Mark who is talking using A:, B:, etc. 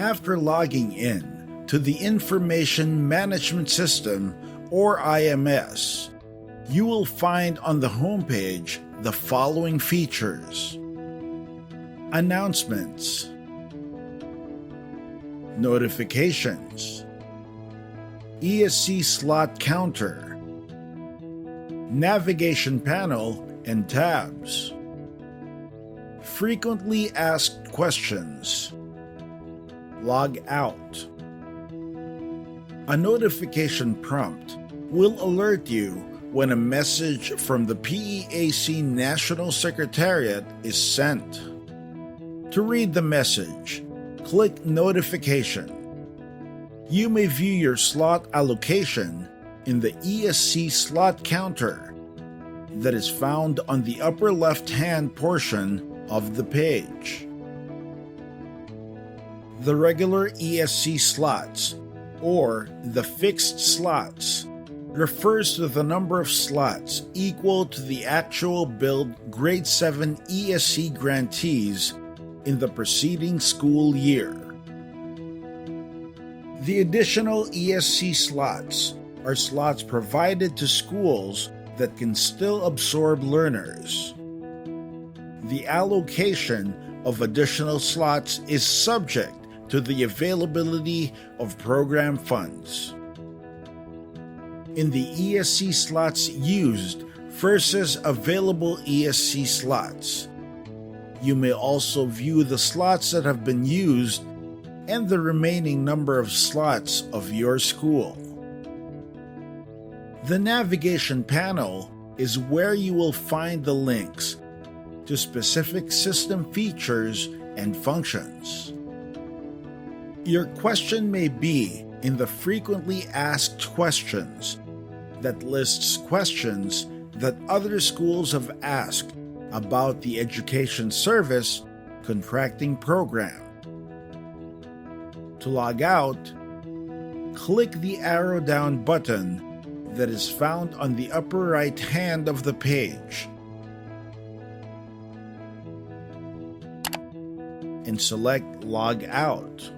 A: After logging in to the Information Management System, or IMS, you will find on the homepage the following features: Announcements, Notifications, ESC Slot Counter, Navigation Panel and Tabs, Frequently Asked Questions, Log Out. A notification prompt will alert you when a message from the PEAC National Secretariat is sent. To read the message, click Notification. You may view your slot allocation in the ESC Slot Counter that is found on the upper left-hand portion of the page. The regular ESC slots, or the fixed slots, refers to the number of slots equal to the actual billed Grade 7 ESC grantees in the preceding school year. The additional ESC slots are slots provided to schools that can still absorb learners. The allocation of additional slots is subject to the availability of program funds. In the ESC slots used versus available ESC slots, you may also view the slots that have been used and the remaining number of slots of your school. The navigation panel is where you will find the links to specific system features and functions. Your question may be in the frequently asked questions that lists questions that other schools have asked about the Education Service contracting program. To log out, click the arrow down button that is found on the upper right hand of the page and select Log Out.